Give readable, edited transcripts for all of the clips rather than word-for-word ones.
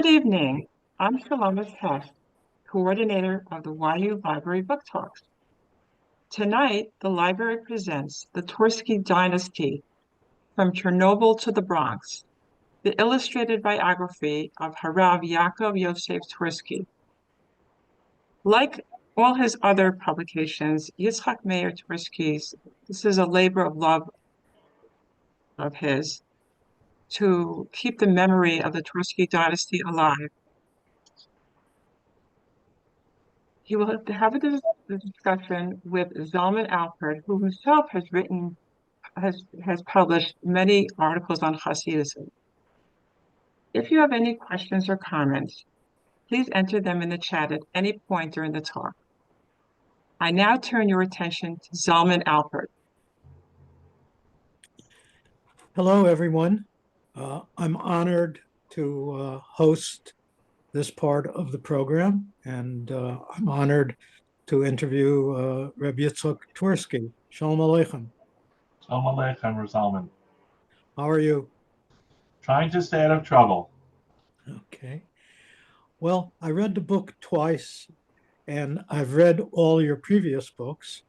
Good evening. I'm Shalom's Hess, coordinator of the YU Library Book Talks. Tonight, the library presents the Twersky Dynasty, From Chernobyl to the Bronx, the illustrated biography of HaRav Yaakov Yosef Twersky. Like all his other publications, Yitzchak Meyer Twersky's, this is a labor of love of his to keep the memory of the Twersky Dynasty alive. He will have a discussion with Zalman Alpert, who himself has published many articles on Hasidism. If you have any questions or comments, please enter them in the chat at any point during the talk. I now turn your attention to Zalman Alpert. Hello, everyone. I'm honored to host this part of the program, and I'm honored to interview Rabbi Yitzchak Twersky. Shalom Aleichem. Shalom Aleichem, Zalman. How are you? Trying to stay out of trouble. Okay. Well, I read the book twice, and I've read all your previous books,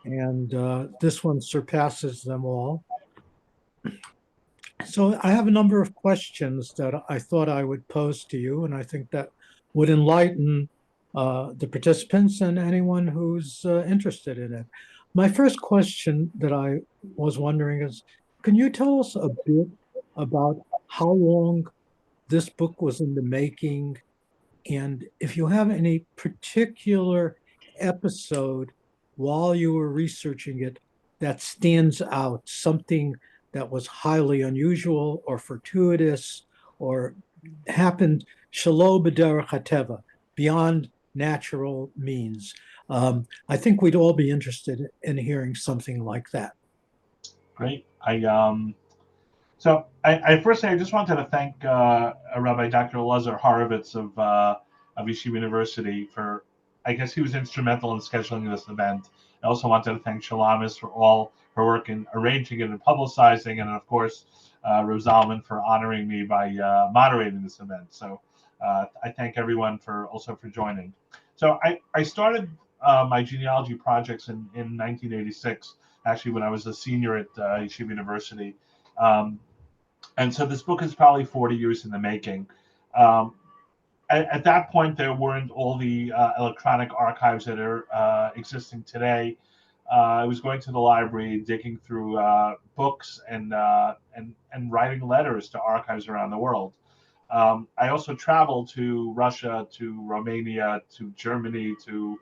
and this one surpasses them all. So I have a number of questions that I thought I would pose to you, and I think that would enlighten the participants and anyone who's interested in it. My first question that I was wondering is, can you tell us a bit about how long this book was in the making, and if you have any particular episode while you were researching it that stands out, something that was highly unusual or fortuitous or happened shelo b'derech hateva, beyond natural means. I think we'd all be interested in hearing something like that. Great. I firstly, I just wanted to thank Rabbi Dr. Elazar Horovitz of Yeshiva University for, I guess he was instrumental in scheduling this event. I also wanted to thank Shalamis for all her work in arranging it and publicizing, and of course, Rav Zalman for honoring me by moderating this event. So I thank everyone for joining. So I started my genealogy projects in 1986, actually when I was a senior at Yeshiva University. And so this book is probably 40 years in the making. At that point, there weren't all the electronic archives that are existing today. I was going to the library, digging through books and writing letters to archives around the world. I also traveled to Russia, to Romania, to Germany, to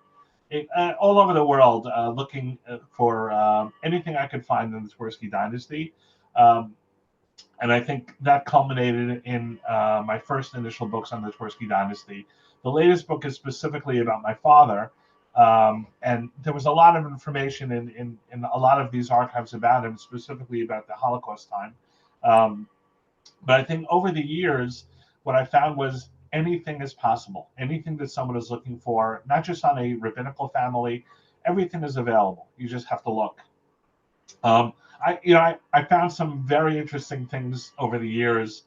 all over the world, looking for anything I could find in the Twersky Dynasty. And I think that culminated in my first initial books on the Twersky Dynasty. The latest book is specifically about my father, and there was a lot of information in a lot of these archives about him, specifically about the Holocaust time. But I think over the years, what I found was anything is possible. Anything that someone is looking for, not just on a rabbinical family, everything is available. You just have to look. I found some very interesting things over the years.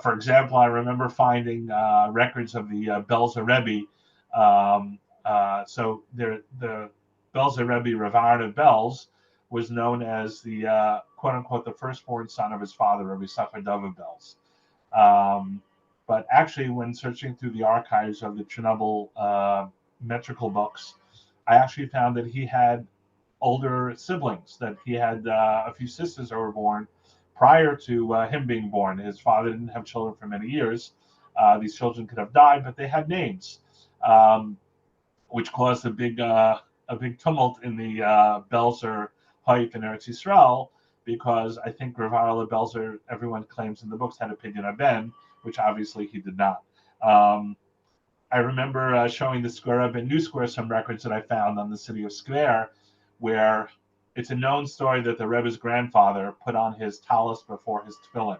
For example, I remember finding records of the Belzer Rebbe. So the Belzer Rebbe, Rav Aaron of Belz, was known as the quote unquote the firstborn son of his father, Rabbi Safran of Belz. But actually, when searching through the archives of the Chernobyl metrical books, I actually found that he had older siblings, that he had a few sisters that were born prior to him being born. His father didn't have children for many years. These children could have died, but they had names, which caused a big tumult in the Belzer Hayf in Eretz Yisrael, because I think Rav Arla Belzer, everyone claims in the books, had a Pidyon Ben, which obviously he did not. I remember showing the Square Rebbe in New Square some records that I found on the city of Skver, where it's a known story that the Rebbe's grandfather put on his talus before his tefillin,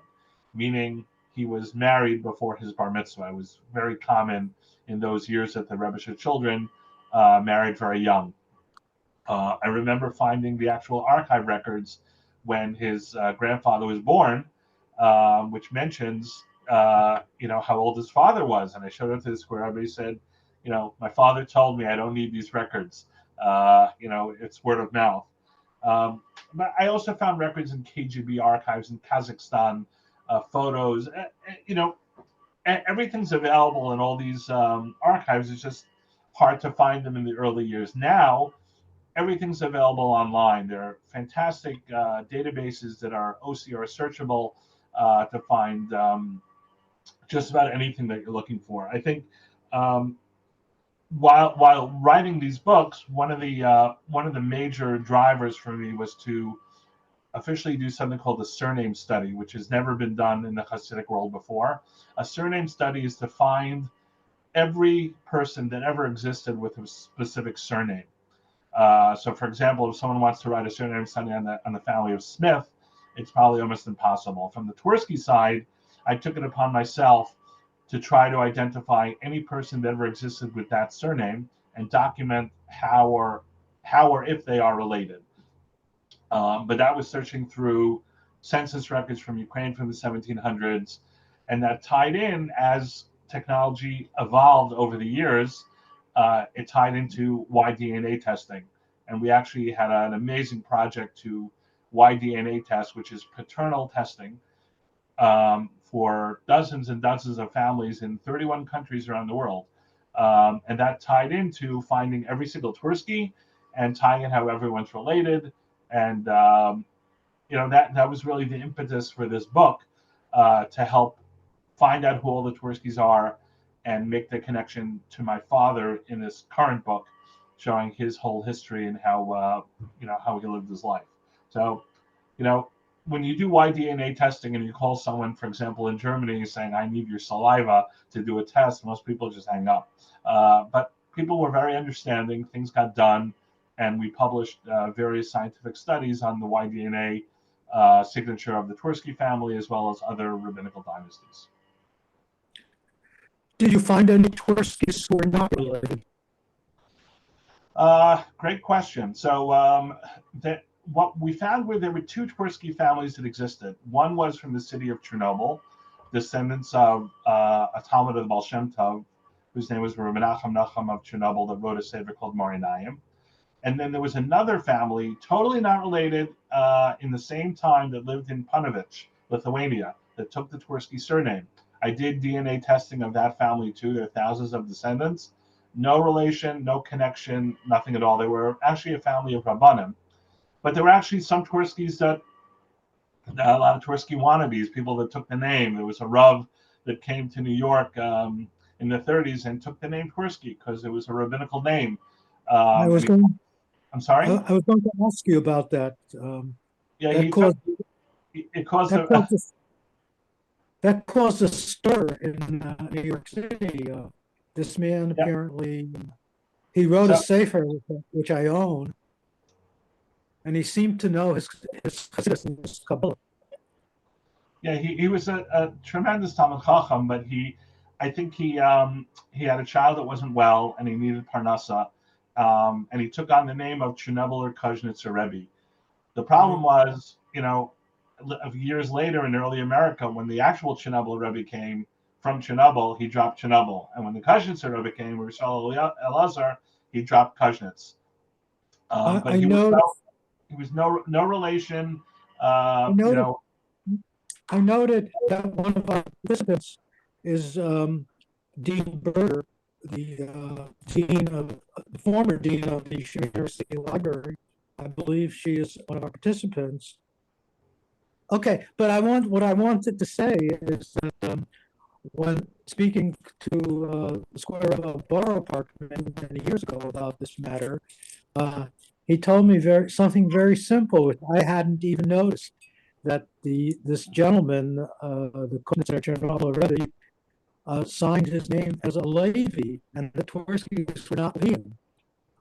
meaning he was married before his bar mitzvah. It was very common in those years that the Rebbe's children married very young. I remember finding the actual archive records when his grandfather was born, which mentions how old his father was. And I showed it to the square rabbi. He said, my father told me I don't need these records. It's word of mouth. But I also found records in KGB archives in Kazakhstan, photos. Everything's available in all these archives. It's just hard to find them in the early years. Now, everything's available online. There are fantastic databases that are OCR searchable to find just about anything that you're looking for. I think while writing these books, one of the major drivers for me was to officially do something called a surname study, which has never been done in the Hasidic world before. A surname study is to find every person that ever existed with a specific surname. So, for example, if someone wants to write a surname study on the family of Smith, it's probably almost impossible. From the Twersky side, I took it upon myself to try to identify any person that ever existed with that surname and document how or if they are related. But that was searching through census records from Ukraine from the 1700s, and that tied in as technology evolved over the years. It tied into Y-DNA testing. And we actually had an amazing project to Y-DNA test, which is paternal testing for dozens and dozens of families in 31 countries around the world. And that tied into finding every single Twersky and tying in how everyone's related. And, that was really the impetus for this book to help find out who all the Twerskys are and make the connection to my father in this current book, showing his whole history and how he lived his life. So, when you do Y-DNA testing and you call someone, for example, in Germany, saying, I need your saliva to do a test, most people just hang up. But people were very understanding. Things got done, and we published various scientific studies on the Y-DNA signature of the Twersky family, as well as other rabbinical dynasties. Did you find any Twerskys who are not related? Great question. So what we found were there were two Twersky families that existed. One was from the city of Chernobyl, descendants of a Talmud of the Baal Shem Tov, whose name was Menucha of Chernobyl, that wrote a sefer called Morinayim. And then there was another family, totally not related, in the same time, that lived in Panovich, Lithuania, that took the Twersky surname. I did DNA testing of that family too. There are thousands of descendants. No relation, no connection, nothing at all. They were actually a family of Rabbanim. But there were actually some Twerskys a lot of Twersky wannabes, people that took the name. There was a Rav that came to New York in the 30s and took the name Twersky because it was a rabbinical name. I'm sorry? I was going to ask you about that. That caused a stir in New York City. This man apparently, he wrote a sefer, which I own, and he seemed to know his Kabbalah. Yeah, he was a tremendous Talmud Chacham, but I think he had a child that wasn't well, and he needed Parnassa, and he took on the name of Chernobyl or Kuznetzer Rebbe. The problem was, years later in early America, when the actual Chernobyl Rebbe came from Chernobyl, he dropped Chernobyl. And when the Kuznetzer Rebbe came, Rishal Elazar, he dropped Kuznets. But he was no relation. I noted that one of our participants is Dean Berger, the former dean of the University Library. I believe she is one of our participants. Okay, but what I wanted to say is that when speaking to the Square of a Borough Park many years ago about this matter, he told me something very simple, which I hadn't even noticed, that this gentleman, the Chernobyl Rebbe, signed his name as a Levi, and the Twerskys were not Levi.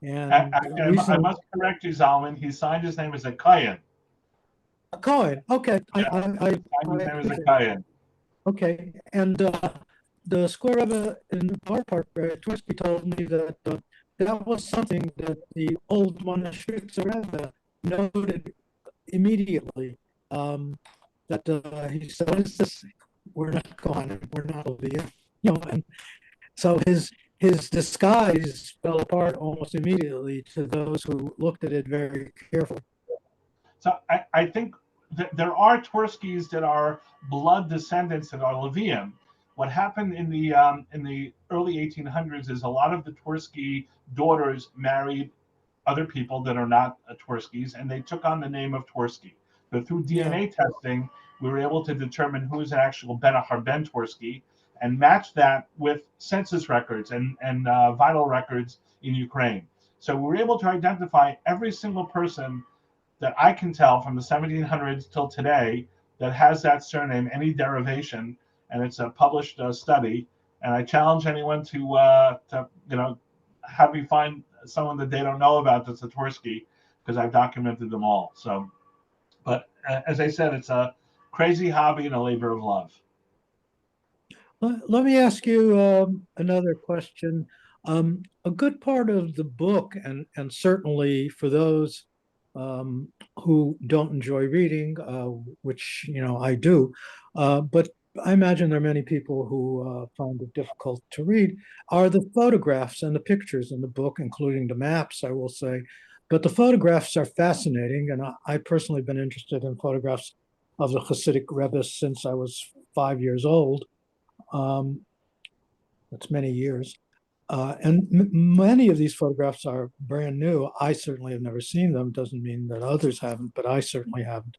And I must correct you, Zalman. He signed his name as a Kayan. A Kayan, okay. His name is a Kayan. Okay, and the Square Rebbe in our park, Twersky told me that that was something that the old Monashritzer Rebbe noted immediately. That he said, we're not going, we're not Levia, and so his disguise fell apart almost immediately to those who looked at it very carefully. So I think that there are Twerskys that are blood descendants that are Levium. What happened in the early 1800s is a lot of the Twersky daughters married other people that are not Twerskys, and they took on the name of Twersky. But through DNA testing, we were able to determine who is an actual Ben Twersky and match that with census records and vital records in Ukraine. So we were able to identify every single person that I can tell from the 1700s till today that has that surname, any derivation, and it's a published study. And I challenge anyone to have me find someone that they don't know about that's a Twersky, because I've documented them all. So, but as I said, it's a crazy hobby and a labor of love. Let me ask you another question. A good part of the book, and certainly for those who don't enjoy reading, which I do, but I imagine there are many people who find it difficult to read, are the photographs and the pictures in the book, including the maps, I will say. But the photographs are fascinating, and I personally have been interested in photographs of the Hasidic rabbis since I was 5 years old. That's many years. And many of these photographs are brand new. I certainly have never seen them. Doesn't mean that others haven't, but I certainly haven't.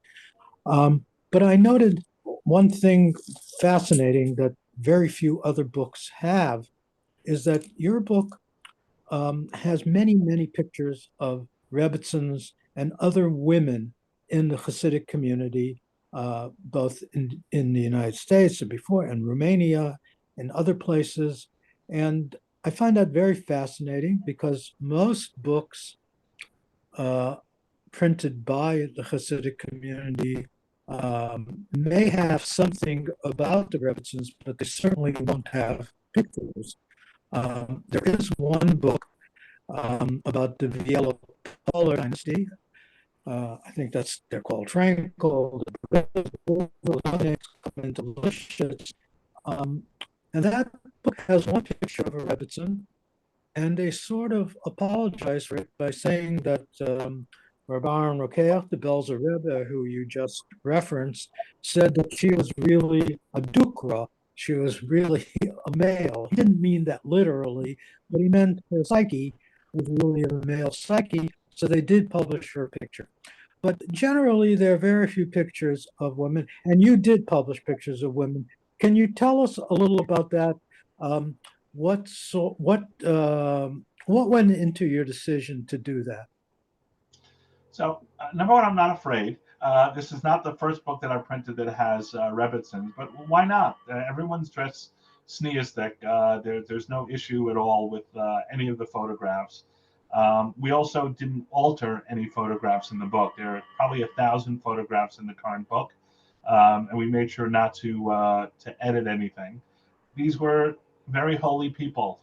But I noted one thing fascinating that very few other books have, is that your book has many, many pictures of Rebbitzins and other women in the Hasidic community, both in the United States and before, and Romania and other places. And I find that very fascinating, because most books printed by the Hasidic community may have something about the Rebbitzins, but they certainly won't have pictures. There is one book about the Yoel Dynasty. I think they're called Tranquil, Delicious. And that book has one picture of a Rebbitzin, and they sort of apologize for it by saying that Rabbi Aaron Rokeach, the Belzer Rebbe, who you just referenced, said that she was really a dukra. She was really a male. He didn't mean that literally, but he meant her psyche was really a male psyche, so they did publish her picture. But generally, there are very few pictures of women, and you did publish pictures of women. Can you tell us a little about that? What went into your decision to do that? So, number one, I'm not afraid. This is not the first book that I printed that has Rebbitzins, but why not? Everyone's dressed sneistic. There's no issue at all with any of the photographs. We also didn't alter any photographs in the book. There are probably 1,000 photographs in the current book, and we made sure not to edit anything. These were very holy people.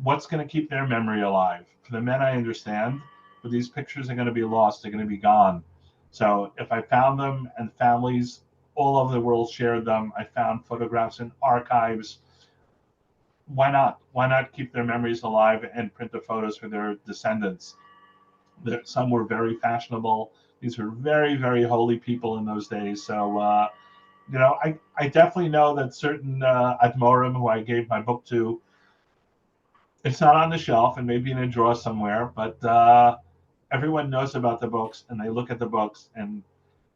What's going to keep their memory alive? For the men, I understand, but these pictures are going to be lost. They're going to be gone. So if I found them and families all over the world shared them, I found photographs in archives. Why not? Why not keep their memories alive and print the photos for their descendants? Some were very fashionable. These were very, very holy people in those days. So, I definitely know that certain Admorim who I gave my book to, it's not on the shelf and maybe in a drawer somewhere, but everyone knows about the books and they look at the books, and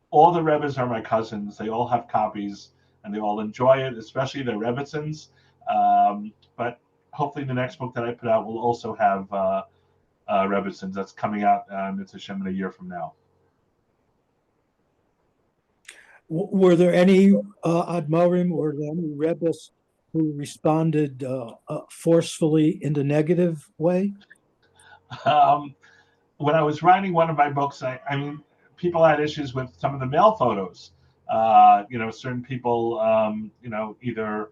all the Rebbes are my cousins. They all have copies and they all enjoy it, especially the Rebbitzins. But hopefully the next book that I put out will also have Rebbitzins. That's coming out it's in a year from now. Were there any Admorim or any Rebbes who responded forcefully in the negative way? When I was writing one of my books, I mean, people had issues with some of the male photos. Certain people, either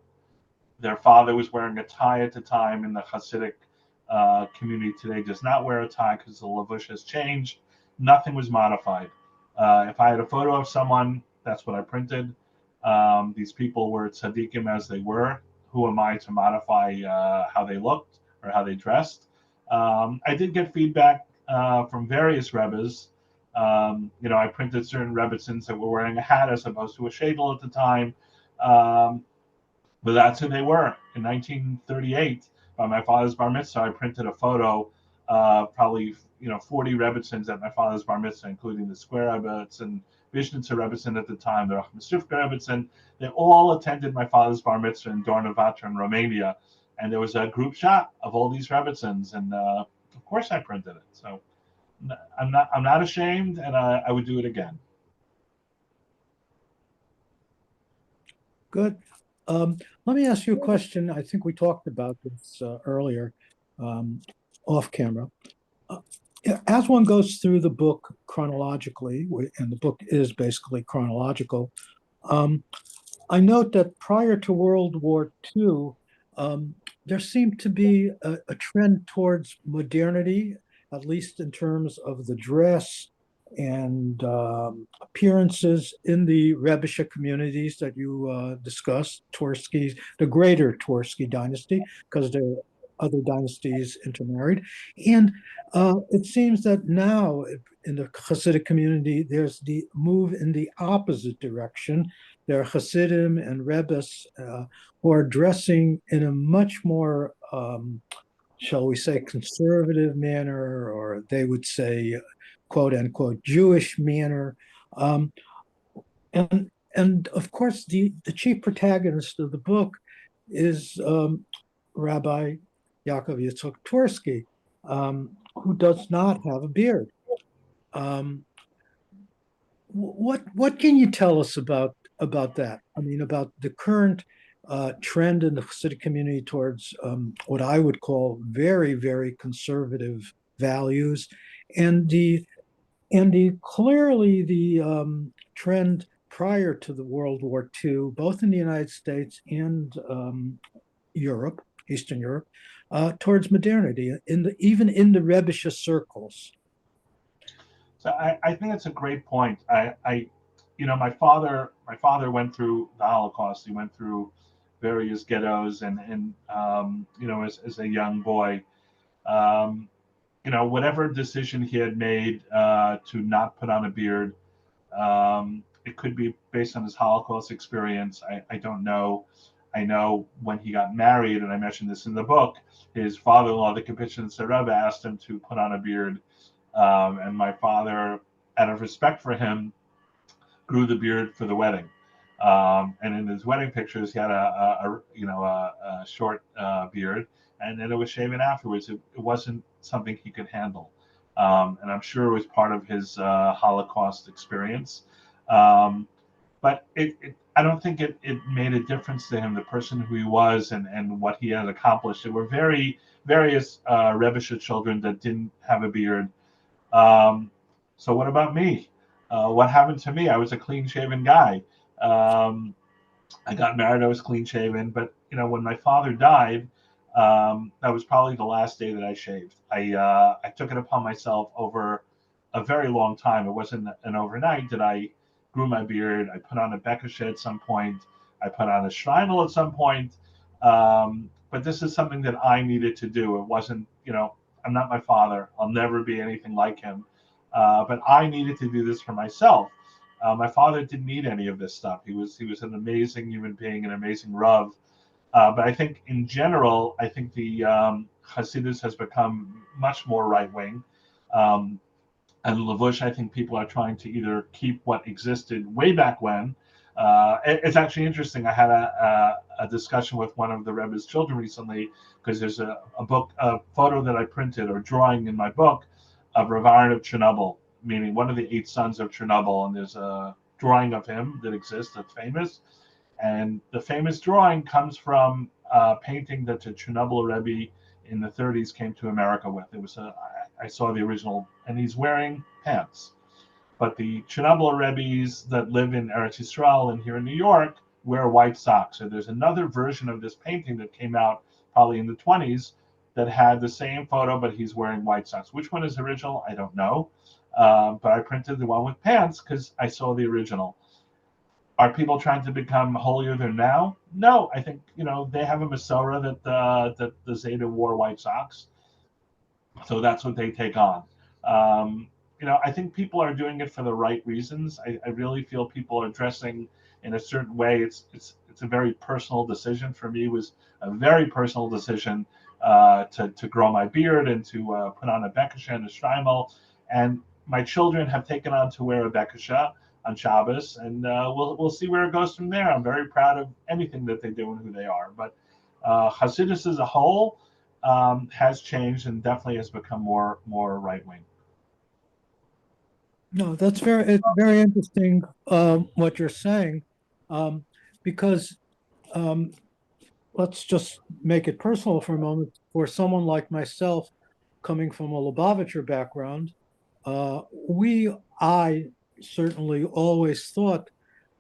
their father was wearing a tie at the time, and the Hasidic community today does not wear a tie because the lavush has changed. Nothing was modified. If I had a photo of someone, that's what I printed. These people were tzaddikim as they were. Who am I to modify how they looked or how they dressed? I did get feedback from various rabbis. I printed certain rebbitzins that were wearing a hat as opposed to a shadel at the time. But that's who they were. In 1938, by my father's bar mitzvah, I printed a photo, probably 40 rebbitzins at my father's bar mitzvah, including the square rebbitzin, Vishnitzer rebbitzin at the time, the Rachmasufka rebbitzin. They all attended my father's bar mitzvah in Dornavatra in Romania, and there was a group shot of all these rebbitzins, and of course I printed it. So I'm not ashamed, and I would do it again. Good. Let me ask you a question. I think we talked about this earlier, off camera. As one goes through the book chronologically, and the book is basically chronological, I note that prior to World War II, there seemed to be a trend towards modernity, at least in terms of the dress and appearances in the Rebbeisha communities that you discussed, Twersky, the greater Twersky dynasty, because there are other dynasties intermarried. And it seems that now in the Hasidic community, there's the move in the opposite direction. There are Hasidim and Rebbes who are dressing in a much more, shall we say, conservative manner, or they would say, quote unquote, Jewish manner. And of course, the chief protagonist of the book is Rabbi Yaakov Yitzchak Twersky, who does not have a beard. What can you tell us about that? I mean, about the current trend in the Hasidic community towards what I would call very, very conservative values, and clearly the trend prior to the World War II, both in the United States and Europe, Eastern Europe, towards modernity, even in the Rebbeisha circles. So I think it's a great point. My father went through the Holocaust. He went through various ghettos, and as a young boy, whatever decision he had made to not put on a beard, it could be based on his Holocaust experience. I don't know. I know when he got married, and I mentioned this in the book, his father-in-law, the Kapitchin Rebbe, asked him to put on a beard. And my father, out of respect for him, grew the beard for the wedding. And in his wedding pictures, he had a short beard, and then it was shaven afterwards. It wasn't something he could handle, and I'm sure it was part of his Holocaust experience. But I don't think it made a difference to him, the person who he was and what he had accomplished. There were various Rebbeisha children that didn't have a beard. So what about me? What happened to me? I was a clean-shaven guy. I got married, I was clean-shaven, but when my father died, that was probably the last day that I shaved. I took it upon myself over a very long time. It wasn't an overnight that I grew my beard. I put on a bekashe at some point. I put on a shreinel at some point. But this is something that I needed to do. It wasn't, I'm not my father. I'll never be anything like him. But I needed to do this for myself. My father didn't need any of this stuff. He was an amazing human being, an amazing Rav. But I think in general, the Hasidus has become much more right-wing. And Lavush, I think people are trying to either keep what existed way back when. It's actually interesting. I had a discussion with one of the Rebbe's children recently, because there's a photo that I printed, or drawing in my book, of Rav Aaron of Chernobyl, meaning one of the 8 sons of Chernobyl. And there's a drawing of him that exists that's famous. And the famous drawing comes from a painting that the Chernobyl Rebbe in the 30s came to America with. I saw the original, and he's wearing pants. But the Chernobyl Rebbes that live in Eretz Yisrael and here in New York wear white socks. So there's another version of this painting that came out probably in the 20s that had the same photo, but he's wearing white socks. Which one is original? I don't know. But I printed the one with pants because I saw the original. Are people trying to become holier than now? No, I think they have a Masorah that the Zeta wore white socks, so that's what they take on. Um, I think people are doing it for the right reasons. I really feel people are dressing in a certain way. It's a very personal decision for me. It was a very personal decision to grow my beard and to put on a bekisha and a shtreimel. And my children have taken on to wear a bekisha on Shabbos, and we'll see where it goes from there. I'm very proud of anything that they do and who they are. But Hasidus as a whole has changed and definitely has become more right wing. No, it's very interesting what you're saying, because let's just make it personal for a moment. For someone like myself, coming from a Lubavitcher background, I certainly always thought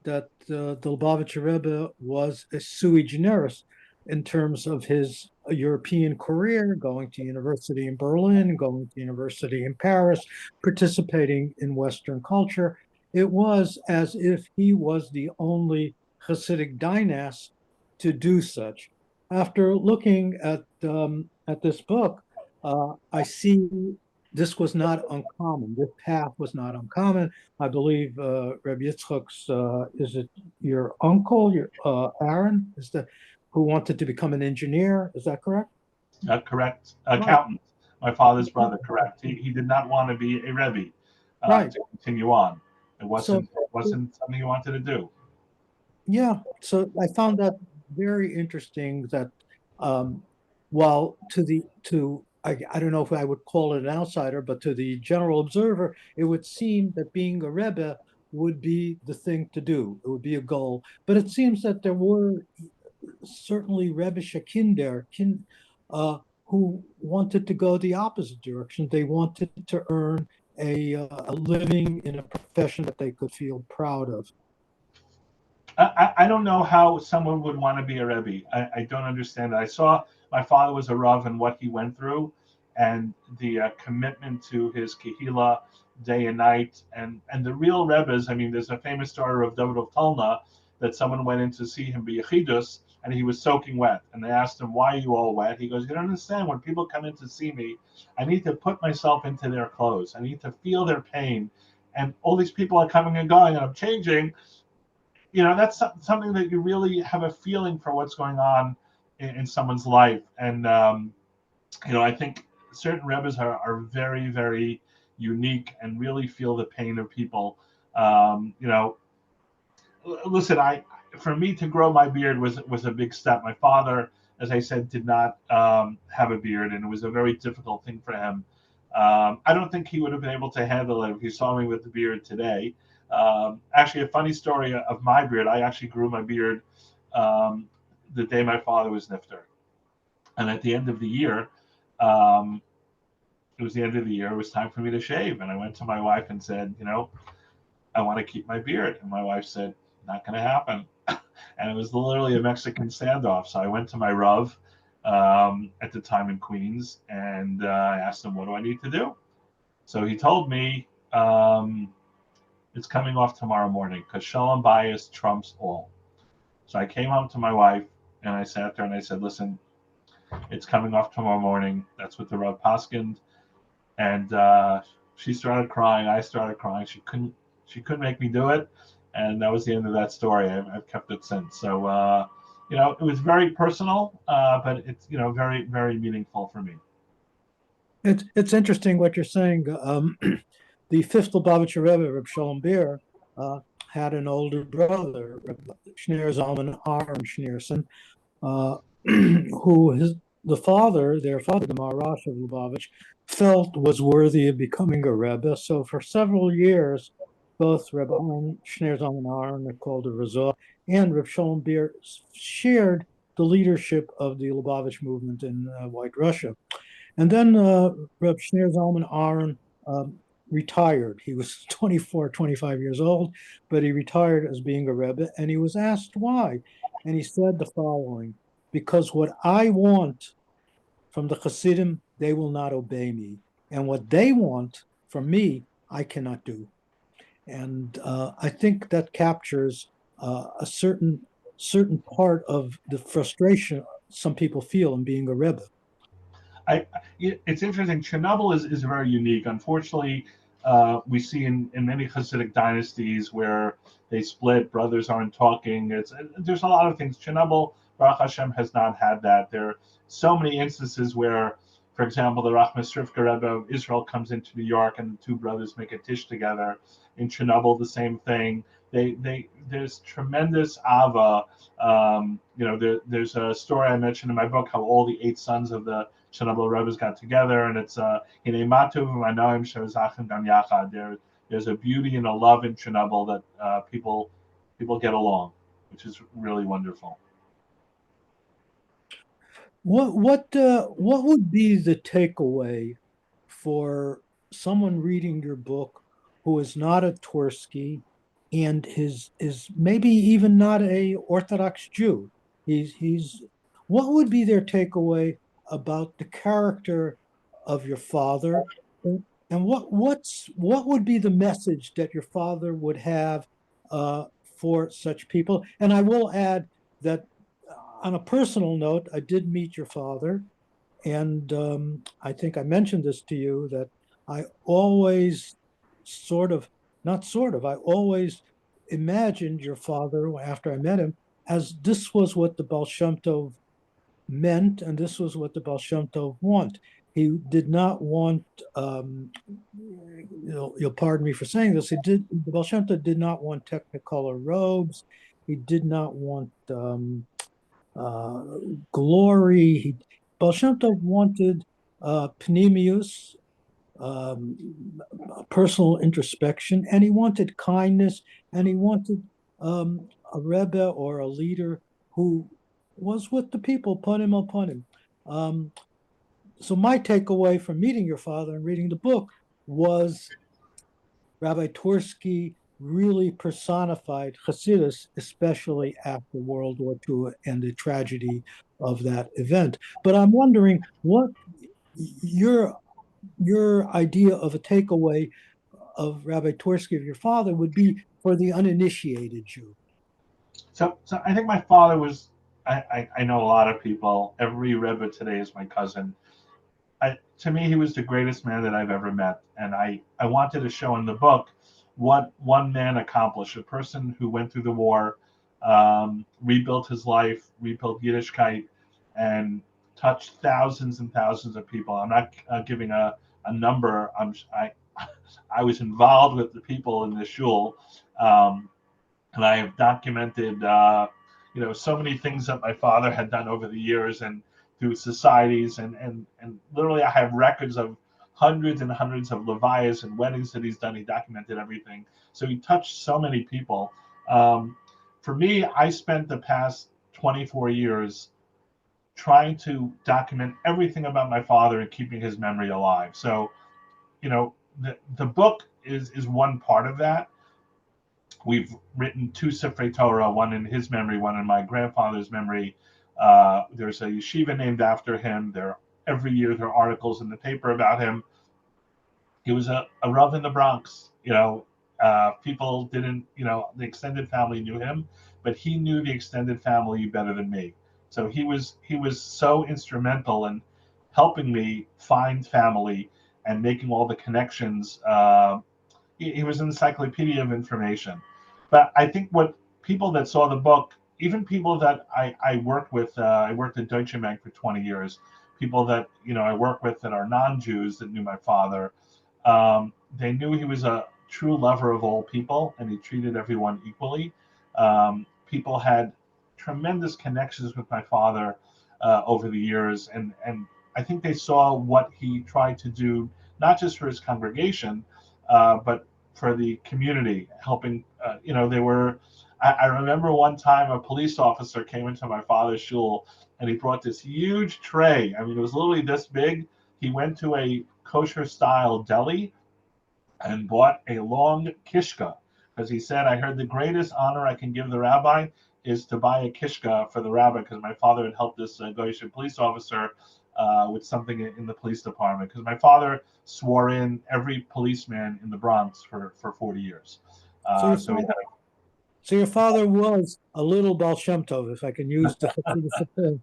that the Lubavitcher Rebbe was a sui generis in terms of his European career, going to university in Berlin, going to university in Paris, participating in Western culture. It was as if he was the only Hasidic dynast to do such. After looking at this book, I see this was not uncommon. This path was not uncommon. I believe Rabbi Yitzchak's, is it your uncle, your Aaron, who wanted to become an engineer? Is that correct? Correct. Accountant. My father's brother, correct. He did not want to be a Rebbe to continue on. It wasn't something he wanted to do. Yeah, so I found that very interesting that while I don't know if I would call it an outsider, but to the general observer, it would seem that being a Rebbe would be the thing to do. It would be a goal. But it seems that there were certainly Rebbe Shekinder who wanted to go the opposite direction. They wanted to earn a living in a profession that they could feel proud of. I don't know how someone would want to be a Rebbe. I don't understand it. I saw my father was a Rav and what he went through, and the commitment to his Kehillah day and night, and the real Rebbes. I mean, there's a famous story of David of Tulna that someone went in to see him be Yechidus, and he was soaking wet. And they asked him, "Why are you all wet?" He goes, "You don't understand. When people come in to see me, I need to put myself into their clothes. I need to feel their pain. And all these people are coming and going, and I'm changing." That's something that you really have a feeling for what's going on in someone's life. And, I think certain Rebbes are very, very unique and really feel the pain of people. Listen, for me to grow my beard was a big step. My father, as I said, did not have a beard, and it was a very difficult thing for him. I don't think he would have been able to handle it if he saw me with the beard today. Actually, a funny story of my beard. I actually grew my beard the day my father was nifter, and at the end of the year, it was the end of the year. It was time for me to shave, and I went to my wife and said, I want to keep my beard, and my wife said, "Not going to happen." And it was literally a Mexican standoff. So I went to my Rav at the time in Queens, and I asked him, "What do I need to do?" So he told me. It's coming off tomorrow morning because Shalom Bayis trumps all. So I came home to my wife and I sat there and I said, "Listen, it's coming off tomorrow morning." That's what the Rav paskined, and she started crying. I started crying. She couldn't make me do it, and that was the end of that story. I've kept it since. So it was very personal, but it's very, very meaningful for me. It's interesting what you're saying. The fifth Lubavitcher Rebbe, Reb Shalom Beer, had an older brother, Shneir Zalman Aaron Schneerson, who their father, the Maharash of Lubavitch, felt was worthy of becoming a Rebbe. So for several years, both Reb Shneir Zalman Aaron, called the Razor, and Reb Shalom Beer shared the leadership of the Lubavitch movement in White Russia. And then Reb Shneir Zalman Aaron retired. He was 24, 25 years old, but he retired as being a Rebbe, and he was asked why. And he said the following: "Because what I want from the Hasidim, they will not obey me. And what they want from me, I cannot do." And I think that captures a certain part of the frustration some people feel in being a rebbe. It's interesting. Chernobyl is very unique. Unfortunately, we see in many Hasidic dynasties where they split, brothers aren't talking. There's a lot of things. Chernobyl, Baruch Hashem, has not had that. There are so many instances where, for example, the Rachmas Rivka Rebbe of Israel comes into New York and the two brothers make a tish together. In Chernobyl, the same thing. There's tremendous ava. There's a story I mentioned in my book how all the 8 sons of the Chernobyl Rebbe's got together, and it's there's a beauty and a love in Chernobyl that people get along, which is really wonderful. What would be the takeaway for someone reading your book who is not a Twersky and is maybe even not a Orthodox Jew? What would be their takeaway about the character of your father, and what would be the message that your father would have for such people? And I will add that on a personal note, I did meet your father, and I think I mentioned this to you, that I always I always imagined your father, after I met him, as this was what the Baal Shem Tov meant, and this was what the Baal Shem Tov want. He did not want, you'll pardon me for saying this, the Baal Shem Tov did not want technicolor robes. He did not want glory. Baal Shem Tov wanted pnimius, personal introspection, and he wanted kindness, and he wanted a rebbe or a leader who was with the people, panim al panim. So my takeaway from meeting your father and reading the book was Rabbi Twersky really personified Hasidus, especially after World War II and the tragedy of that event. But I'm wondering what your idea of a takeaway of Rabbi Twersky, of your father, would be for the uninitiated Jew. So I think my father was, I know a lot of people. Every Rebbe today is my cousin. To me, he was the greatest man that I've ever met. And I wanted to show in the book what one man accomplished, a person who went through the war, rebuilt his life, rebuilt Yiddishkeit, and touched thousands and thousands of people. I'm not giving a number. I was involved with the people in the shul, and I have documented, so many things that my father had done over the years and through societies, and literally I have records of hundreds and hundreds of levayas and weddings that he's done. He documented everything. So he touched so many people. For me, I spent the past 24 years trying to document everything about my father and keeping his memory alive. So, the book is one part of that. We've written 2 Sifrei Torah, one in his memory, one in my grandfather's memory. There's a yeshiva named after him. Every year there are articles in the paper about him. He was a rav in the Bronx. People didn't, the extended family knew him, but he knew the extended family better than me. So he was so instrumental in helping me find family and making all the connections. He was an encyclopedia of information. But I think what people that saw the book, even people that I worked with, I worked at Deutsche Bank for 20 years, people that I work with that are non-Jews that knew my father, they knew he was a true lover of all people, and he treated everyone equally. People had tremendous connections with my father over the years, and I think they saw what he tried to do, not just for his congregation, but for the community, helping. I remember one time a police officer came into my father's shul, and he brought this huge tray. I mean, it was literally this big. He went to a kosher-style deli and bought a long kishka, because he said, I heard the greatest honor I can give the rabbi is to buy a kishka for the rabbi, because my father had helped this Goyish police officer with something in the police department, because my father swore in every policeman in the Bronx for 40 years. So he had So your father was a little Baal Shem Tov, if I can use the term.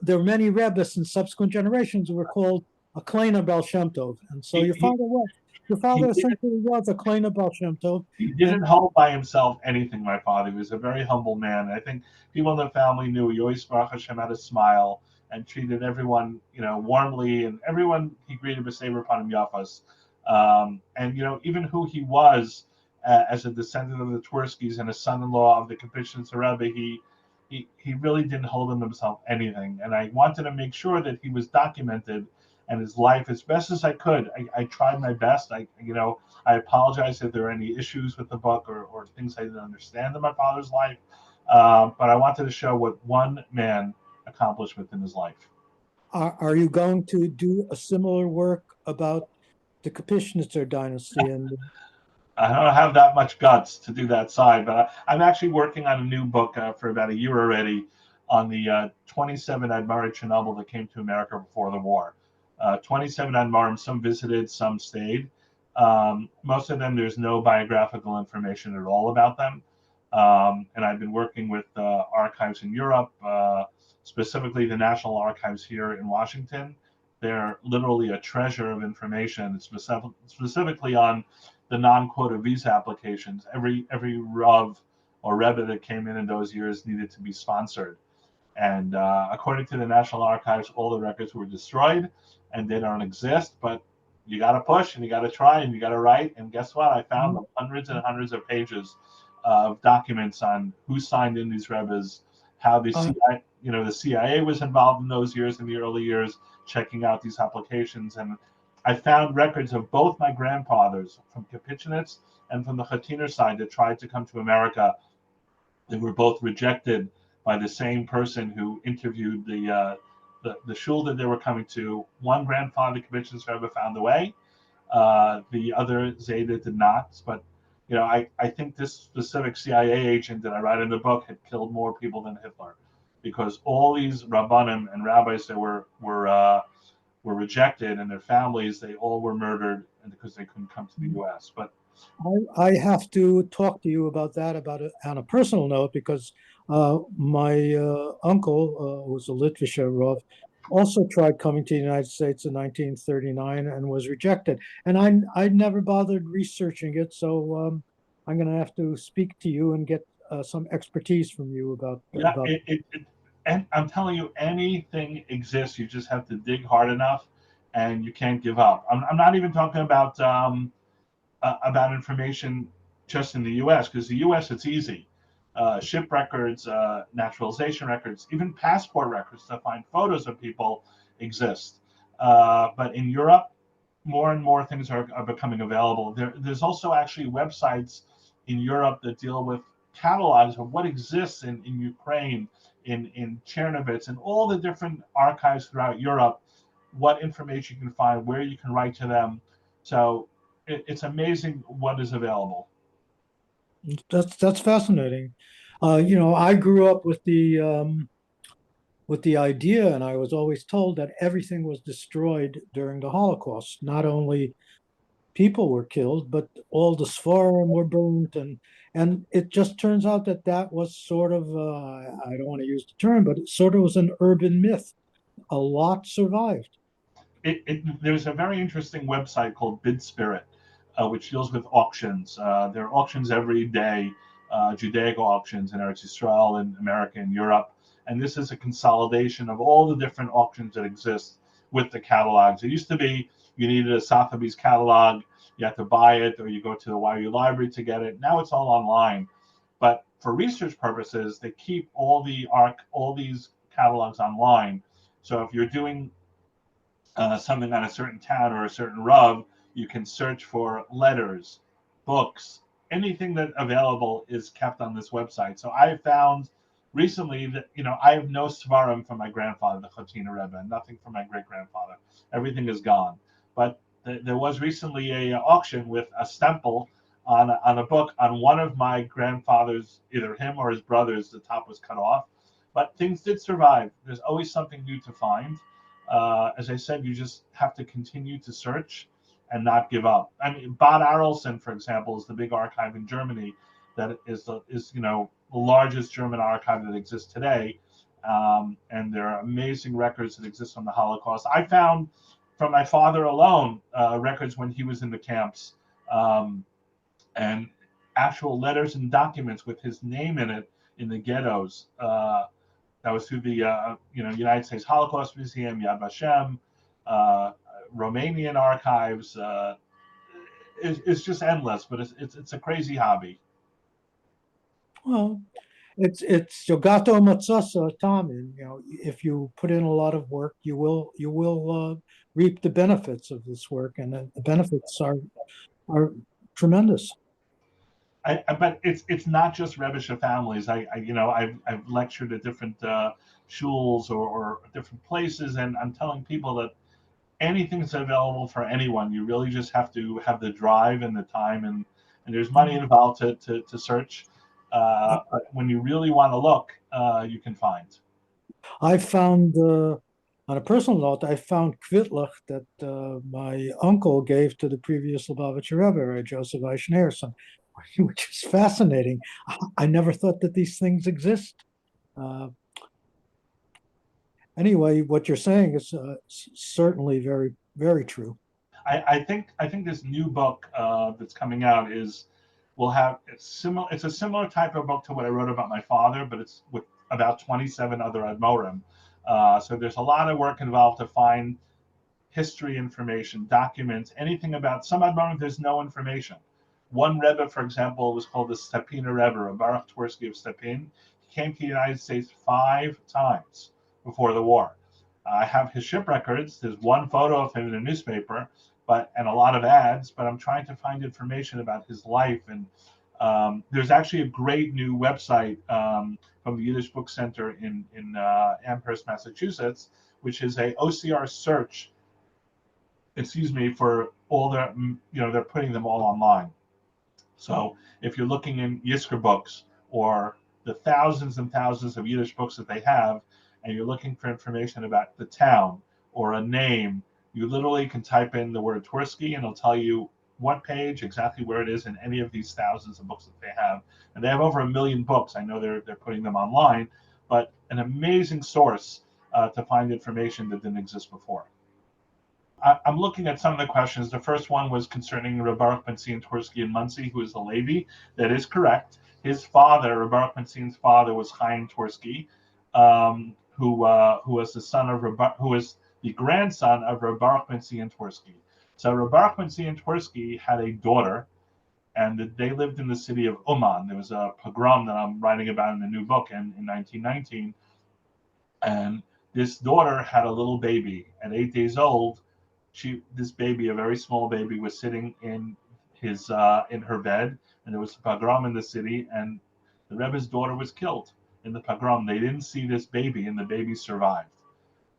There were many rabbis in subsequent generations who were called a Kleiner Baal Shem Tov, and so He, your he, father was. Your he father didn't essentially was a Kleiner Baal Shem Tov, he and didn't hold by himself anything. My father, he was a very humble man. I think people in the family knew he always Baruch Hashem had a smile and treated everyone, warmly, and everyone he greeted with Sefer Panim Yafas. And even who he was as a descendant of the Twerskys and a son-in-law of the Kapishans Rebbe, he really didn't hold in himself anything. And I wanted to make sure that he was documented and his life as best as I could. I tried my best. I apologize if there are any issues with the book or things I didn't understand in my father's life. But I wanted to show what one man accomplished within his life. are you going to do a similar work about the Kapishnitzar dynasty? And I don't have that much guts to do that side, but I'm actually working on a new book for about a year already on the 27 Admari Chernobyl that came to America before the war. 27 Admarim, some visited, some stayed. Most of them, there's no biographical information at all about them. And I've been working with archives in Europe, specifically the National Archives here in Washington. They're literally a treasure of information, specifically on the non-quota visa applications. Every Rav or Rebbe that came in those years needed to be sponsored. And according to the National Archives, all the records were destroyed and they don't exist. But you got to push and you got to try and you got to write. And guess what? I found hundreds and hundreds of pages of documents on who signed in these Rebbes, how the CIA was involved in those years, in the early years, checking out these applications. And I found records of both my grandfathers from Kapichinitz and from the Chatiner side that tried to come to America. They were both rejected by the same person who interviewed the shul that they were coming to. One grandfather, Kapichinitz Rebbe, found a way. The other, Zayda, did not. But I think this specific CIA agent that I write in the book had killed more people than Hitler, because all these rabbanim and rabbis that were rejected, and their families, they all were murdered, and because they couldn't come to the U.S. But I have to talk to you about that on a personal note, because my uncle, who was a Litvisher Rav, also tried coming to the United States in 1939 and was rejected. And I never bothered researching it, so I'm going to have to speak to you and get some expertise from you about. And I'm telling you, anything exists. You just have to dig hard enough, and you can't give up. I'm not even talking about information just in the U.S., because the U.S. it's easy. Ship records, naturalization records, even passport records to find photos of people exist. But in Europe, more and more things are becoming available. There's also actually websites in Europe that deal with catalogs of what exists in Ukraine, in Chernobyl, and all the different archives throughout Europe, what information you can find, where you can write to them. So it's amazing what is available. That's fascinating. I grew up with the idea, and I was always told that everything was destroyed during the Holocaust. Not only people were killed, but all the Safran were burnt, and it just turns out that was sort of I don't want to use the term, but it sort of was an urban myth. A lot survived. There's a very interesting website called Bid Spirit, which deals with auctions. There are auctions every day, Judaic auctions in Eretz Yisrael, in America and Europe. And this is a consolidation of all the different auctions that exist with the catalogs. It used to be you needed a Sotheby's catalog, you had to buy it, or you go to the YU library to get it. Now it's all online. But for research purposes, they keep all these catalogs online. So if you're doing something on a certain town or a certain Rav, you can search for letters, books, anything that available is kept on this website. So I found recently that I have no svarim from my grandfather, the Chatiner Rebbe, and nothing from my great grandfather. Everything is gone. But there was recently a auction with a stemple on a book on one of my grandfather's, either him or his brother's. The top was cut off, but things did survive. There's always something new to find. As I said, you just have to continue to search and not give up. I mean, Bad Arolsen, for example, is the big archive in Germany that is the largest German archive that exists today. And there are amazing records that exist on the Holocaust. I found from my father alone records when he was in the camps, and actual letters and documents with his name in it in the ghettos. That was through the United States Holocaust Museum, Yad Vashem, Romanian archives. It's just endless, but it's a crazy hobby. Well, it's Yogato Matsasa Tamin. If you put in a lot of work, you will reap the benefits of this work, and the benefits are tremendous. But it's not just Rebbeisha families. I've lectured at different shuls or different places, and I'm telling people that anything's available for anyone. You really just have to have the drive and the time, and there's money involved to search. But when you really want to look, you can find. I found, on a personal note, I found Kvitlach that my uncle gave to the previous Lubavitcher Rebbe, Joseph Eichenherson, which is fascinating. I never thought that these things exist. Anyway, what you're saying is certainly very, very true. I think this new book that's coming out it's a similar type of book to what I wrote about my father, but it's with about 27 other Admorim. So there's a lot of work involved to find history information, documents, anything about some Admorim. There's no information. One Rebbe, for example, was called the Stepiner Rebbe, Baruch Twersky of Stepin. He came to the United States 5 times before the war. I have his ship records. There's one photo of him in a newspaper, and a lot of ads. But I'm trying to find information about his life. And there's actually a great new website from the Yiddish Book Center in Amherst, Massachusetts, which is a OCR search. For all their, they're putting them all online. So if you're looking in Yizkor books or the thousands and thousands of Yiddish books that they have, and you're looking for information about the town or a name, you literally can type in the word Twersky and it'll tell you what page, exactly where it is in any of these thousands of books that they have. And they have over 1 million books. I know they're putting them online, but an amazing source to find information that didn't exist before. I'm looking at some of the questions. The first one was concerning Reb Baruch Ben Zion Twersky in Muncie, who is a Levi. That is correct. His father, Reb Baruch Ben Zion's father, was Chaim Twersky, who was the grandson of Reb Baruch Ben Zion Twersky. So Reb Baruch Ben Zion Twersky had a daughter, and they lived in the city of Uman. There was a pogrom that I'm writing about in the new book in 1919, and this daughter had a little baby. At 8 days old, this baby, a very small baby, was sitting in her bed, and there was a pogrom in the city, and the Rebbe's daughter was killed in the pogrom. They didn't see this baby, and the baby survived.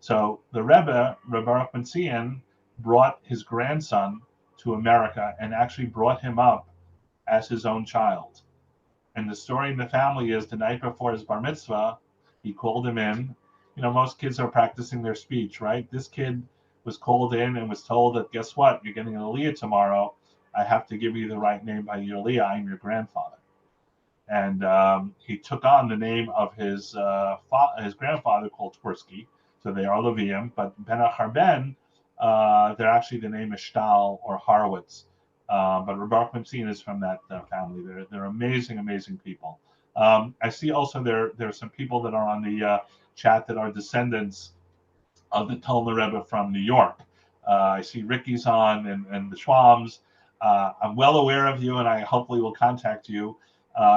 So the Rebbe, Reb Baruch Ben Zion, brought his grandson to America and actually brought him up as his own child. And the story in the family is the night before his bar mitzvah, he called him in. Most kids are practicing their speech, right? This kid was called in and was told that, guess what? You're getting an Aliyah tomorrow. I have to give you the right name by your Aliyah. I'm your grandfather. And he took on the name of his grandfather, called Twersky. So they are Levium, but Ben Acharben, they're actually the name is Stahl or Horowitz. But Reb Baruch Ben Zion is from that family. They're amazing, amazing people. I see also there are some people that are on the chat that are descendants of the Talmud Rebbe from New York. I see Ricky's on and the Schwams. I'm well aware of you, and I hopefully will contact you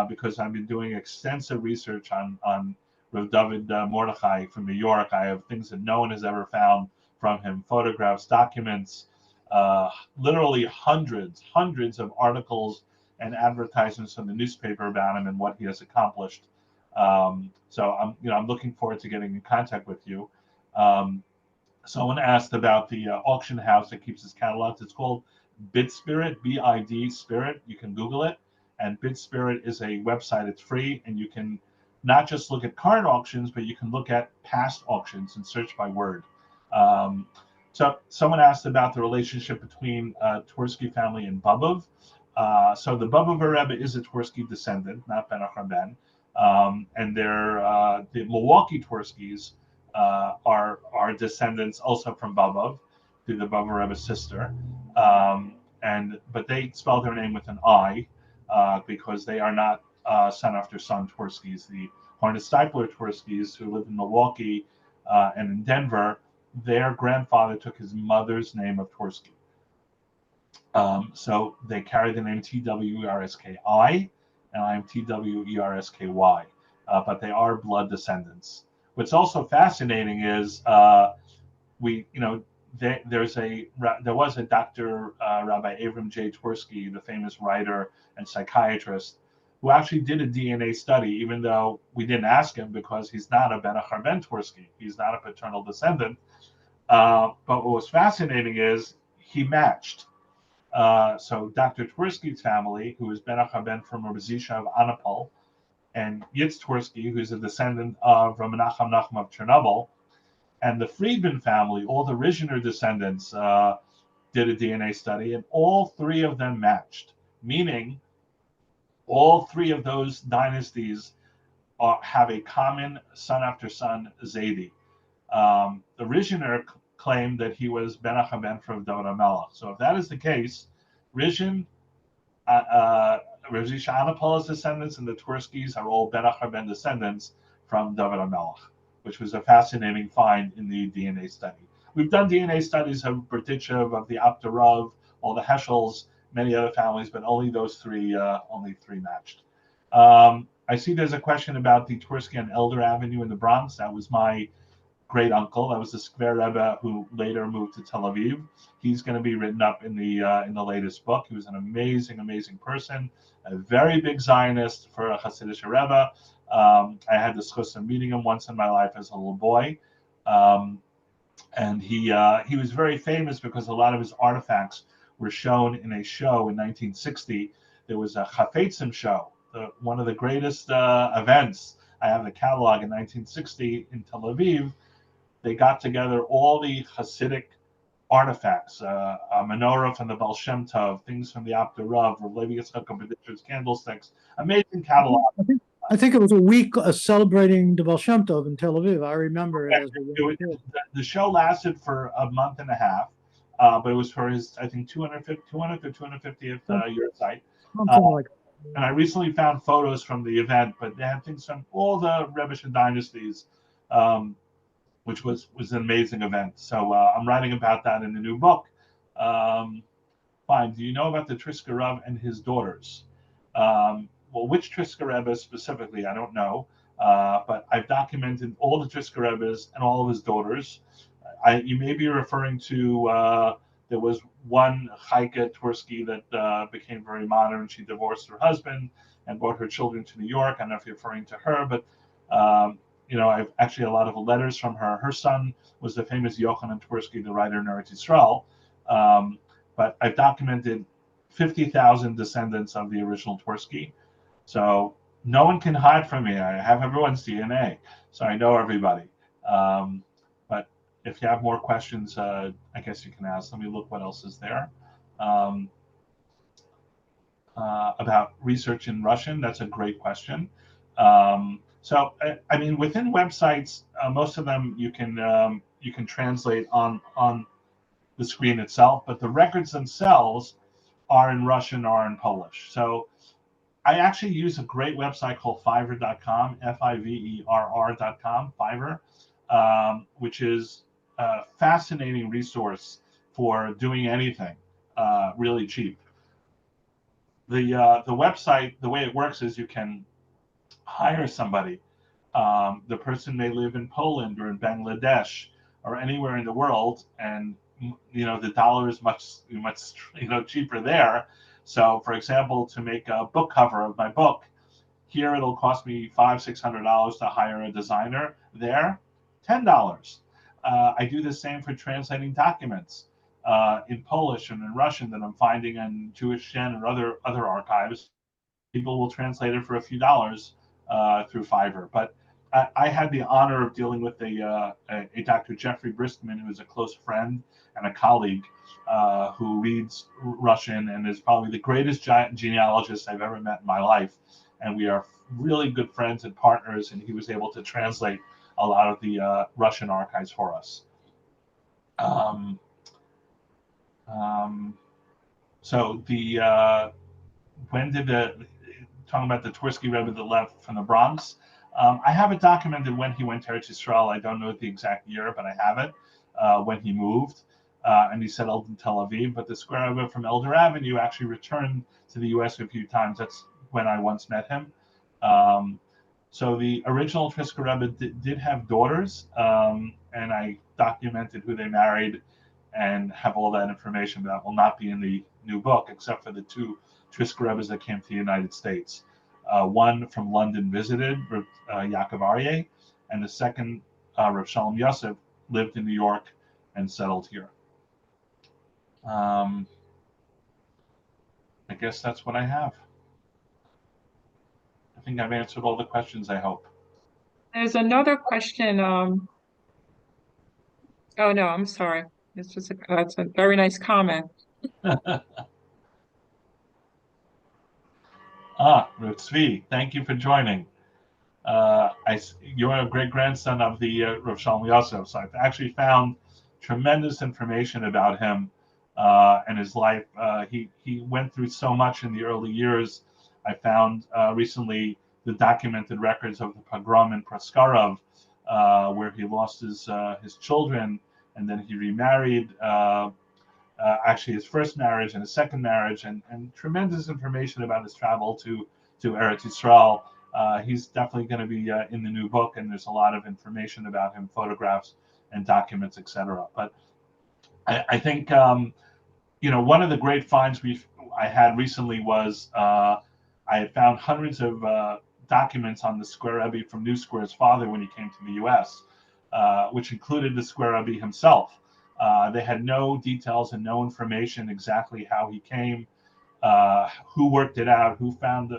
because I've been doing extensive research on Rav David Mordechai from New York. I have things that no one has ever found from him, photographs, documents, literally hundreds of articles and advertisements from the newspaper about him and what he has accomplished. So I'm looking forward to getting in contact with you. Someone asked about the auction house that keeps his catalogs. It's called BidSpirit, BID Spirit. You can Google it. And BidSpirit is a website. It's free, and you can not just look at current auctions, but you can look at past auctions and search by word. So someone asked about the relationship between Twersky family and Bobov. So the Baba Rebbe is a Twersky descendant, not Ben Ben. And the Milwaukee Twerskys are descendants also from Baba, through the Baba Rebbe's sister. But they spell their name with an I because they are not son after son Twerskys. The Hornet-Stipler Twerskys, who live in Milwaukee and in Denver, their grandfather took his mother's name of Twersky. So they carry the name Twerski, and I'm Twersky, but they are blood descendants. What's also fascinating is there was a Dr. Rabbi Avram J. Twersky, the famous writer and psychiatrist, who actually did a DNA study, even though we didn't ask him because he's not a Ben Twersky. He's not a paternal descendant. But what was fascinating is he matched. So Dr. Twersky's family, who is Ben from Rabbi of Anapol, and Yitz Twersky, who's a descendant of Menucha Nachum of Chernobyl, and the Friedman family, all the Rishner descendants, did a DNA study, and all three of them matched, meaning all three of those dynasties have a common son after son Zaidi. The Rishner claimed that he was Ben from David HaMelech. So if that is the case, Rishon, Rav Zisha Anapol's descendants and the Twerskys are all Ben descendants from David HaMelech, which was a fascinating find in the DNA study. We've done DNA studies of Berdichev, of the Abdurav, all the Heschels, many other families, but only those three matched. I see there's a question about the Twersky on Elder Avenue in the Bronx. That was my great uncle. That was the Skver Rebbe who later moved to Tel Aviv. He's going to be written up in the latest book. He was an amazing, amazing person, a very big Zionist for a Hasidic Rebbe. I had the chus of meeting him once in my life as a little boy, and he was very famous because a lot of his artifacts were shown in a show in 1960. There was a Chafetzim show, one of the greatest events. I have the catalog in 1960 in Tel Aviv. They got together all the Hasidic artifacts, a menorah from the Baal Shem Tov, things from the Abdurav, Levi Yitzchak Meyer candlesticks, amazing catalog. I think it was a week celebrating the Baal Shem Tov in Tel Aviv. I remember it. The show lasted for a month and a half, but it was for his, I think, 200th or 250th year site. Something like that. And I recently found photos from the event, but they had things from all the Rebbe's dynasties, which was an amazing event. So I'm writing about that in the new book. Fine. Do you know about the Twersky Rav and his daughters? Well, which Twersky Rebbe specifically, I don't know. But I've documented all the Twersky Rebbes and all of his daughters. You may be referring to, there was one Chaike Twersky that became very modern. She divorced her husband and brought her children to New York. I don't know if you're referring to her, but I've actually a lot of letters from her. Her son was the famous Yochanan Twersky, the writer in Eretz Yisrael. But I've documented 50,000 descendants of the original Twersky. So no one can hide from me. I have everyone's DNA, so I know everybody. But if you have more questions, I guess you can ask. Let me look what else is there. About research in Russian, that's a great question. So, I mean, within websites, most of them you can translate on the screen itself, but the records themselves are in Russian or in Polish. So I actually use a great website called Fiverr.com, Fiverr.com, Fiverr, which is a fascinating resource for doing anything really cheap. The website, the way it works is you can hire somebody. The person may live in Poland or in Bangladesh or anywhere in the world, and the dollar is much cheaper there. So, for example, to make a book cover of my book, here it'll cost me $500-600 to hire a designer. There, $10. I do the same for translating documents in Polish and in Russian that I'm finding in Jewish Shen and other archives. People will translate it for a few dollars through Fiverr. But I had the honor of dealing with a Dr. Jeffrey Briskman, who is a close friend and a colleague who reads Russian and is probably the greatest genealogist I've ever met in my life. And we are really good friends and partners, and he was able to translate a lot of the Russian archives for us. So when did talking about the Twersky Rebbe that left from the Bronx, I have it documented when he went to Eretz Yisrael. I don't know the exact year, but I have it when he moved and he settled in Tel Aviv. But the Square Rebbe from Elder Avenue actually returned to the U.S. a few times. That's when I once met him. So the original Twersky Rebbe did have daughters, and I documented who they married and have all that information. That will not be in the new book, except for the two Twersky Rebbes that came to the United States. One from London visited, Yaakov Aryeh, and the second, Rav Shalom Yosef, lived in New York and settled here. I guess that's what I have. I think I've answered all the questions, I hope. There's another question. Oh no, I'm sorry. That's a very nice comment. Rav Tzvi, thank you for joining. You're a great grandson of the Rav Shalom Yosef, so I've actually found tremendous information about him and his life. He went through so much in the early years. I found recently the documented records of the pogrom in Proskarov, where he lost his children, and then he remarried. Actually, his first marriage and his second marriage, and tremendous information about his travel to Eretz Yisrael. He's definitely going to be in the new book, and there's a lot of information about him, photographs and documents, etc. But I think one of the great finds I had recently was I had found hundreds of documents on the Square Rebbe from New Square's father when he came to the U.S., which included the Square Rebbe himself. They had no details and no information exactly how he came, who worked it out, who found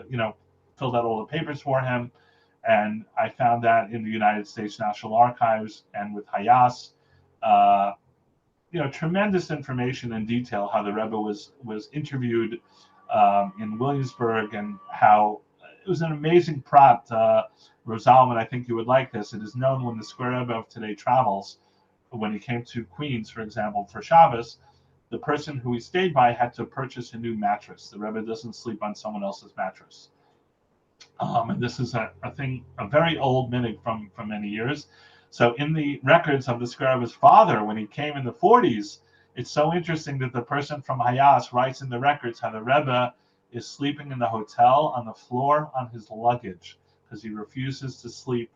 filled out all the papers for him. And I found that in the United States National Archives and with Hayas, tremendous information and detail how the Rebbe was interviewed in Williamsburg, and how it was an amazing prat. Zalman, I think you would like this. It is known when the Square Rebbe of today travels, when he came to Queens, for example, for Shabbos, the person who he stayed by had to purchase a new mattress. The Rebbe doesn't sleep on someone else's mattress. And this is a very old minhag from many years. So in the records of the Square Rebbe's father, when he came in the 40s, it's so interesting that the person from Hayas writes in the records how the Rebbe is sleeping in the hotel on the floor on his luggage because he refuses to sleep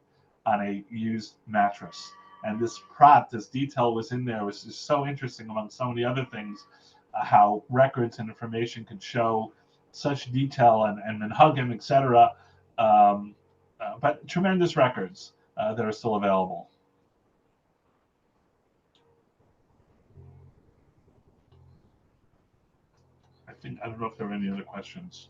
on a used mattress. And this prat, this detail was in there, was just so interesting among so many other things, how records and information could show such detail and minhagim, etc. But tremendous records that are still available. I don't know if there are any other questions.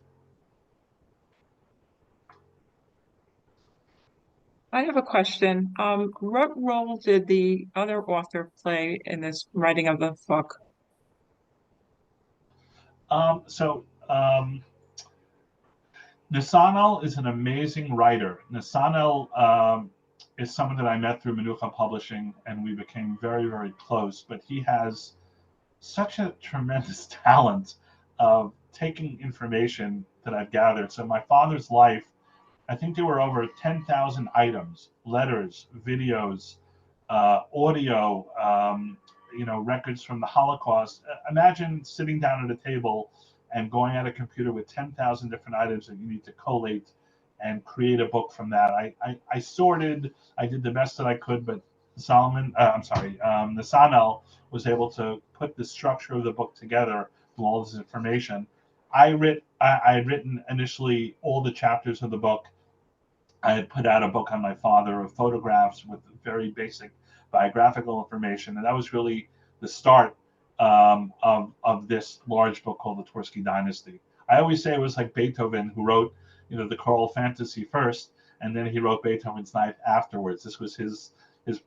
I have a question. What role did the other author play in this writing of the book? Nesanel is an amazing writer. Nesanel is someone that I met through Menucha Publishing, and we became very, very close. But he has such a tremendous talent of taking information that I've gathered. So my father's life, I think there were over 10,000 items, letters, videos, audio, records from the Holocaust. Imagine sitting down at a table and going at a computer with 10,000 different items that you need to collate and create a book from that. I sorted, I did the best that I could, but Nesanel was able to put the structure of the book together with all this information. I had written initially all the chapters of the book. I had put out a book on my father of photographs with very basic biographical information, and that was really the start of this large book called the Twersky Dynasty. I always say it was like Beethoven who wrote, the choral fantasy first, and then he wrote Beethoven's Ninth afterwards. This was his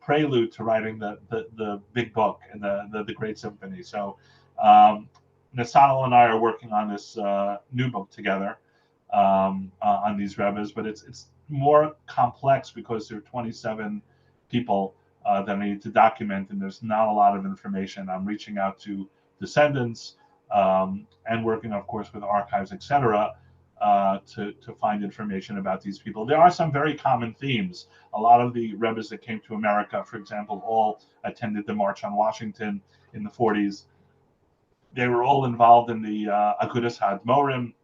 prelude to writing the big book and the Great Symphony. So Nesanel and I are working on this new book together on these rabbis, but it's more complex because there are 27 people that I need to document, and there's not a lot of information. I'm reaching out to descendants and working, of course, with archives, etc., to find information about these people. There are some very common themes. A lot of the rabbis that came to America, for example, all attended the March on Washington in the 40s. They were all involved in the Agudas HaAdmorim,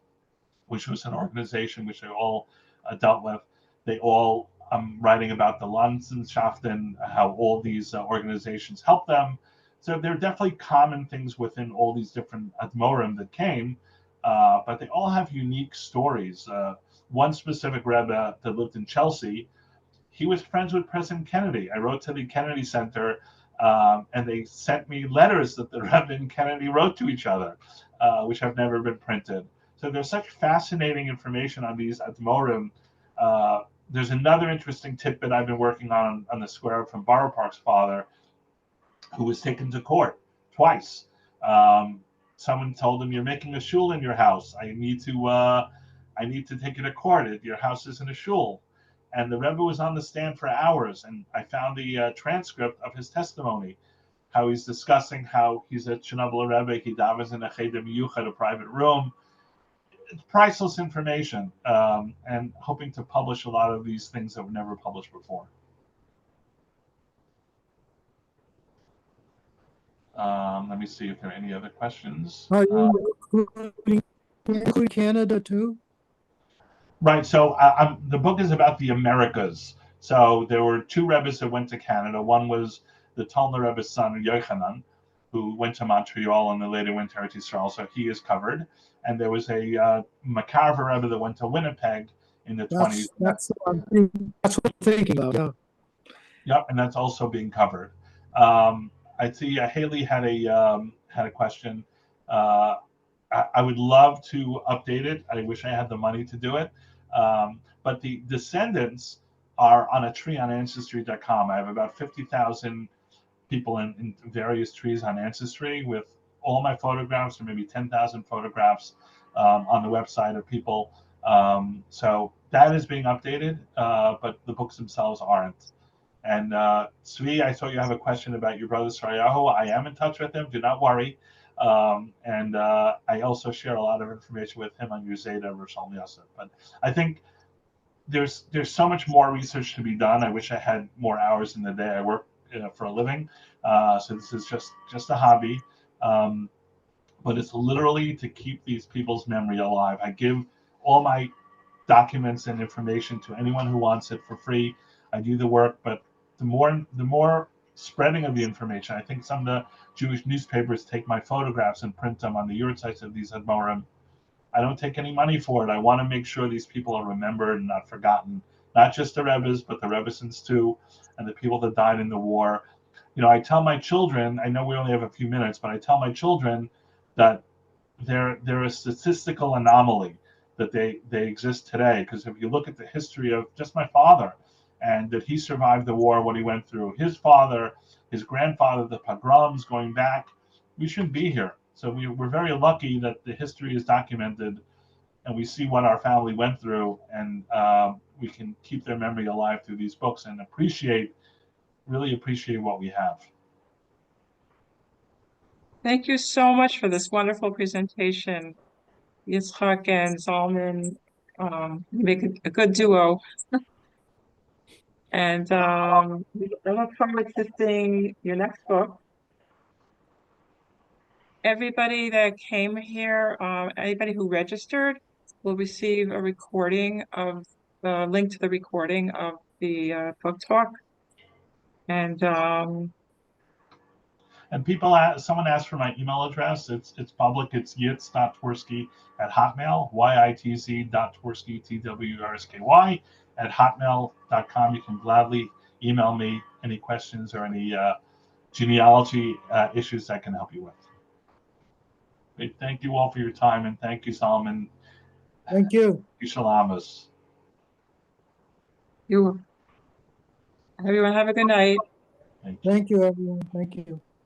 which was an organization which they all dealt with. They all writing about the Landschaften, how all these organizations help them. So there are definitely common things within all these different Admorim that came, but they all have unique stories. One specific Rebbe that lived in Chelsea, he was friends with President Kennedy. I wrote to the Kennedy Center, and they sent me letters that the Rebbe and Kennedy wrote to each other, which have never been printed. So there's such fascinating information on these Admorim. There's another interesting tidbit I've been working on the square from Borough Park's father, who was taken to court twice. Someone told him, "You're making a shul in your house. I need to take you to court. Your house isn't a shul." And the Rebbe was on the stand for hours, and I found the transcript of his testimony, how he's discussing how he's at Chernobyl Rebbe, he davens in a cheder miyuchad, a private room. It's priceless information, and hoping to publish a lot of these things that were never published before. Let me see if there are any other questions. Are you including Canada too? Right. So the book is about the Americas. So there were two Rebbes that went to Canada. One was the Talmud Rebbe's son, Yochanan, who went to Montreal and then later went to Eretz Yisrael. So he is covered. And there was a Macarver Rebbe that went to Winnipeg in the 20s. That's what I'm thinking of. Yeah. Yep, and that's also being covered. I see Haley had a question. I would love to update it. I wish I had the money to do it. But the descendants are on a tree on Ancestry.com. I have about 50,000 people in various trees on Ancestry with all my photographs, or maybe 10,000 photographs on the website of people. So that is being updated, but the books themselves aren't. And Svi, I saw you have a question about your brother Sarayahu. I am in touch with him. Do not worry. And I also share a lot of information with him on your Zeta Roshal Yosef. But I think there's so much more research to be done. I wish I had more hours in the day. I work for a living, so this is just a hobby. But it's literally to keep these people's memory alive. I give all my documents and information to anyone who wants it for free. I do the work, but the more spreading of the information. I think some of the Jewish newspapers take my photographs and print them on the yurtsites of these Admorim. I don't take any money for it. I want to make sure these people are remembered and not forgotten. Not just the Rebbes, but the Rebbesons too, and the people that died in the war. You know, I tell my children, I know we only have a few minutes, but I tell my children that they're a statistical anomaly, that they exist today. Because if you look at the history of just my father, and that he survived the war, what he went through, his father, his grandfather, the pogroms going back, we shouldn't be here. So we're very lucky that the history is documented and we see what our family went through, and we can keep their memory alive through these books and really appreciate what we have. Thank you so much for this wonderful presentation, Yitzchak and Zalman. You make a good duo. And I look forward to seeing your next book. Everybody that came here, anybody who registered will receive a recording of the link to the recording of the book talk. And someone asked for my email address. It's public. It's yitz.twersky@hotmail, yitz.twersky, Twersky, @hotmail.com. You can gladly email me any questions or any genealogy issues I can help you with. Great. Thank you all for your time, and thank you, Solomon. Thank you. Shalamas. Everyone have a good night. Thank you. Thank you, everyone. Thank you.